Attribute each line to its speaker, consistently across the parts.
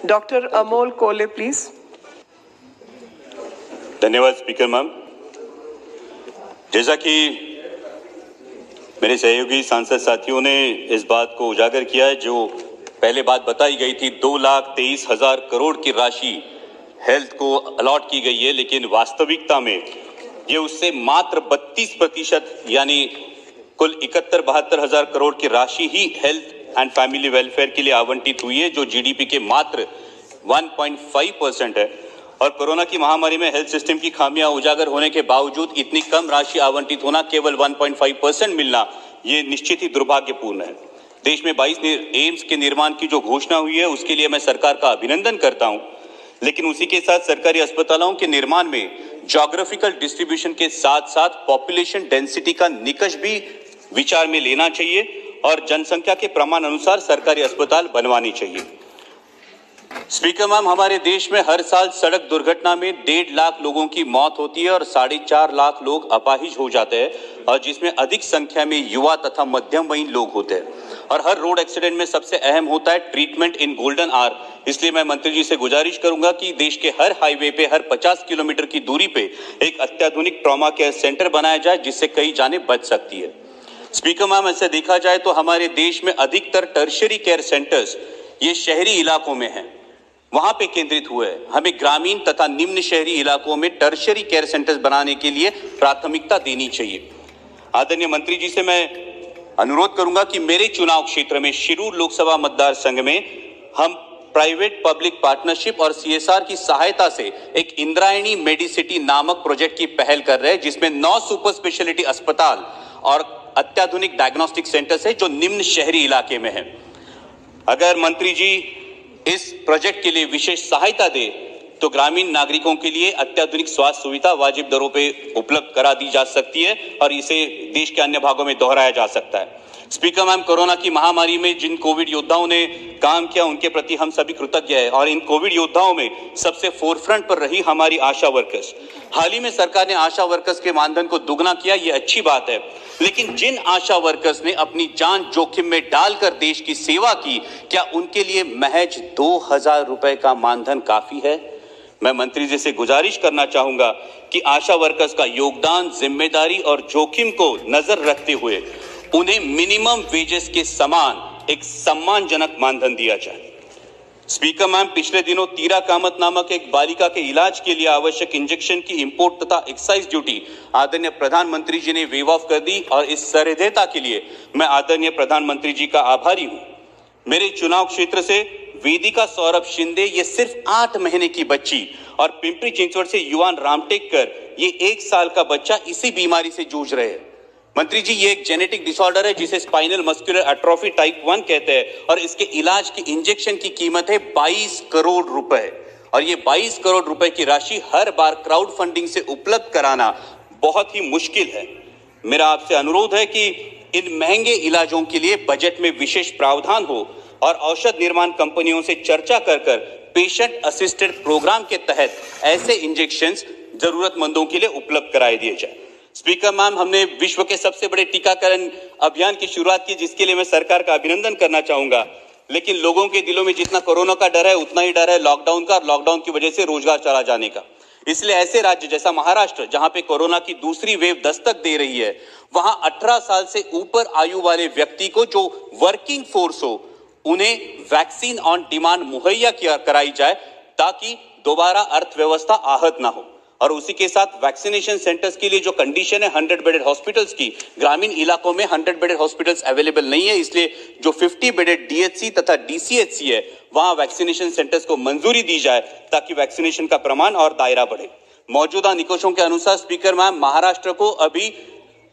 Speaker 1: Doctor Amol कोले please.
Speaker 2: धन्यवाद speaker ma'am. जैसा कि मेरे सहयोगी सांसद साथियों ने इस बात को उजागर किया है, जो पहले बात बताई गई थी 2,23,000 करोड़ की राशि हेल्थ को अलॉट की गई है, लेकिन वास्तविकता में ये उससे मात्र 32% यानी कुल 71-72 करोड़ की राशि ही हेल्थ एंड फैमिली वेलफेयर के लिए आवंटित हुई है, जो जीडीपी के मात्र 1.5% है। और कोरोना की महामारी में हेल्थ सिस्टम की खामियां उजागर होने के बावजूद इतनी कम राशि आवंटित होना, केवल 1.5% मिलना, ये निश्चित ही दुर्भाग्यपूर्ण है। देश में 22 एम्स के निर्माण की जो घोषणा हुई है, उसके लिए मैं सरकार का अभिनंदन करता हूं, लेकिन उसी के साथ सरकारी अस्पतालों के निर्माण में ज्योग्राफिकल डिस्ट्रीब्यूशन के साथ साथ पॉपुलेशन डेंसिटी का निकष भी विचार में लेना चाहिए और जनसंख्या के प्रमाण अनुसार सरकारी अस्पताल बनवानी चाहिए। स्पीकर मैम, हमारे देश में हर साल सड़क दुर्घटना में 1.5 लाख लोगों की मौत होती है और 4.5 लाख लोग अपाहिज हो जाते हैं, और जिसमें अधिक संख्या में युवा तथा मध्यम वयीन लोग होते हैं। और हर रोड एक्सीडेंट में सबसे अहम होता है ट्रीटमेंट इन गोल्डन आवर। इसलिए मैं मंत्री जी से गुजारिश करूंगा कि देश के हर हाईवे पे हर 50 किलोमीटर की दूरी पे एक अत्याधुनिक ट्रॉमा केयर सेंटर बनाया जाए, जिससे कई जानें बच सकती है। स्पीकर मैम, ऐसे देखा जाए तो हमारे देश में अधिकतर टर्शियरी केयर सेंटर्स ये शहरी इलाकों में हैं, वहां पे केंद्रित हुए हैं। हमें ग्रामीण तथा निम्न शहरी इलाकों में टर्शियरी केयर सेंटर्स बनाने के लिए प्राथमिकता देनी चाहिए। आदरणीय मंत्री जी से मैं अनुरोध करूंगा कि मेरे चुनाव क्षेत्र में शिरूर लोकसभा मतदार संघ में हम प्राइवेट पब्लिक पार्टनरशिप और सीएसआर की सहायता से एक इंद्रायणी मेडिसिटी नामक प्रोजेक्ट की पहल कर रहे हैं, जिसमें 9 सुपर स्पेशलिटी अस्पताल और अत्याधुनिक डायग्नोस्टिक सेंटर्स है, जो निम्न शहरी इलाके में है। अगर मंत्री जी इस प्रोजेक्ट के लिए विशेष सहायता दे तो ग्रामीण नागरिकों के लिए अत्याधुनिक स्वास्थ्य सुविधा वाजिब दरों पे उपलब्ध करा दी जा सकती है और इसे देश के अन्य भागों में दोहराया जा सकता है। स्पीकर मैम, कोरोना की महामारी में जिन कोविड योद्धाओं ने काम किया, उनके प्रति हम सभी कृतज्ञ हैं, और इन कोविड योद्धाओं में सबसे फोरफ्रंट पर रही हमारी आशा वर्कर्स। हाल ही में सरकार ने आशा वर्कर्स के मानधन को दुगना किया, ये अच्छी बात है, लेकिन जिन आशा वर्कर्स ने अपनी जान जोखिम में डालकर देश की सेवा की, क्या उनके लिए महज 2,000 रुपए का मानधन काफी है? मैं मंत्री जी से गुजारिश करना चाहूंगा कि आशा वर्कर्स का योगदान, जिम्मेदारी और जोखिम को नजर रखते हुए उन्हें मिनिमम वेजेस के समान एक सम्मानजनक मानधन दिया जाए। स्पीकर मैम, पिछले दिनों तीरा कामत नामक एक बालिका के इलाज के लिए आवश्यक इंजेक्शन की इंपोर्ट तथा एक्साइज ड्यूटी आदरणीय प्रधानमंत्री जी ने वेव ऑफ कर दी, और इस सहृदयता के लिए मैं आदरणीय प्रधानमंत्री जी का आभारी हूं। मेरे चुनाव क्षेत्र से वेदिका सौरभ शिंदे, ये सिर्फ 8 महीने की बच्ची, और पिंपरी चिंचवड से युवान रामटेककर, ये 1 साल का बच्चा इसी बीमारी से जूझ रहे हैं। मंत्री जी, ये एक जेनेटिक डिसऑर्डर है जिसे स्पाइनल मस्कुलर एट्रोफी टाइप 1 कहते हैं, और इसके इलाज की इंजेक्शन की कीमत है 22 करोड़ रुपए, और ये 22 करोड़ रुपए की राशि हर बार क्राउड फंडिंग से उपलब्ध कराना बहुत ही मुश्किल है। मेरा आपसे अनुरोध है कि इन महंगे इलाजों के लिए बजट में विशेष प्रावधान हो और औषध निर्माण कंपनियों से चर्चा कर पेशेंट असिस्टेड प्रोग्राम के तहत ऐसे इंजेक्शंस जरूरतमंदों के लिए उपलब्ध कराए दिए जाए। स्पीकर मैम, हमने विश्व के सबसे बड़े टीकाकरण अभियान की शुरुआत की, जिसके लिए मैं सरकार का अभिनंदन करना चाहूंगा, लेकिन लोगों के दिलों में जितना कोरोना का डर है, उतना ही डर है लॉकडाउन का, और लॉकडाउन की वजह से रोजगार चला जाने का। इसलिए ऐसे राज्य जैसा महाराष्ट्र, जहां पे कोरोना की दूसरी वेव दस्तक दे रही है, वहां 18 साल से ऊपर आयु वाले व्यक्ति को जो वर्किंग फोर्स हो, उन्हें वैक्सीन ऑन डिमांड मुहैया कराई जाए, ताकि दोबारा अर्थव्यवस्था आहत ना हो। और उसी के साथ वैक्सीनेशन सेंटर्स के लिए जो कंडीशन है 100 बेडेड हॉस्पिटल्स की, ग्रामीण इलाकों में 100 बेडेड हॉस्पिटल्स अवेलेबल नहीं है, इसलिए जो 50 बेडेड डीएचसी तथा डीसीएचसी है, वहां वैक्सीनेशन सेंटर्स को मंजूरी दी जाए, ताकि वैक्सीनेशन का प्रमाण और दायरा बढ़े। मौजूदा निकोशों के अनुसार स्पीकर मैम, महाराष्ट्र को अभी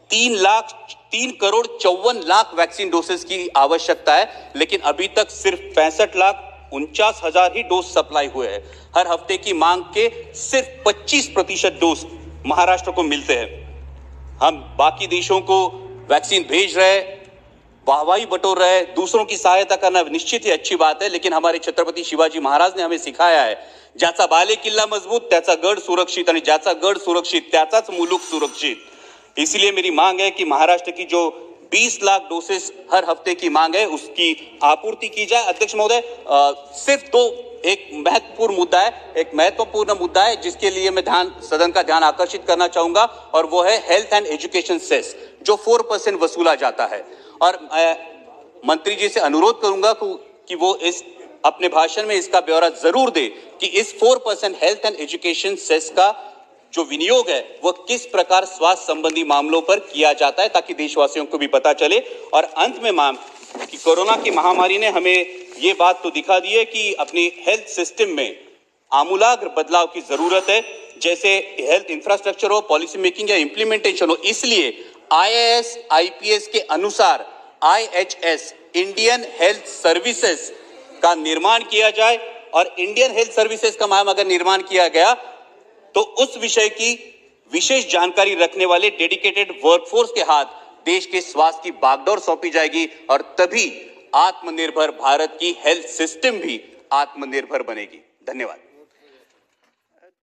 Speaker 2: 3,54,00,000 वैक्सीन डोसेस की आवश्यकता है, लेकिन अभी तक सिर्फ 65,49,000 ही डोज सप्लाई हुए हैं। हर हफ्ते की मांग के सिर्फ 25% डोज महाराष्ट्र को मिलते हैं। हम बाकी देशों को वैक्सीन भेज रहे, वाहवाही बटोर रहे, दूसरों की सहायता करना निश्चित ही अच्छी बात है, लेकिन हमारे छत्रपति शिवाजी महाराज ने हमें सिखाया है, ज्याचा बाले किल्ला मजबूत त्याचा गड सुरक्षित, आणि ज्याचा गड सुरक्षित त्याचाच मुलुक सुरक्षित। इसलिए मेरी मांग है कि महाराष्ट्र की जो 20 लाख डोसेस हर हफ्ते की मांग है, उसकी आपूर्ति की जाए। अध्यक्ष महोदय, सिर्फ दो एक महत्वपूर्ण मुद्दा है जिसके लिए मैं सदन का ध्यान आकर्षित करना चाहूंगा, और वो है हेल्थ एंड एजुकेशन सेस जो 4% वसूला जाता है। और मंत्री जी से अनुरोध करूंगा कि वो इस अपने भाषण में इसका ब्यौरा जरूर दे कि इस 4% हेल्थ एंड एजुकेशन सेस का जो विनियोग है वो किस प्रकार स्वास्थ्य संबंधी मामलों पर किया जाता है, ताकि देशवासियों को भी पता चले। और अंत में मैम, कि कोरोना की महामारी ने हमें ये बात तो दिखा दी है कि अपनी हेल्थ सिस्टम में आमूलाग्र बदलाव की जरूरत है, जैसे हेल्थ इंफ्रास्ट्रक्चर हो, पॉलिसी मेकिंग या इंप्लीमेंटेशन हो। इसलिए IAS IPS के अनुसार IHS इंडियन हेल्थ सर्विसेज का निर्माण किया जाए, और इंडियन हेल्थ सर्विसेज का मैम अगर निर्माण किया गया तो उस विषय की विशेष जानकारी रखने वाले डेडिकेटेड वर्कफोर्स के हाथ देश के स्वास्थ्य की बागडोर सौंपी जाएगी, और तभी आत्मनिर्भर भारत की हेल्थ सिस्टम भी आत्मनिर्भर बनेगी। धन्यवाद।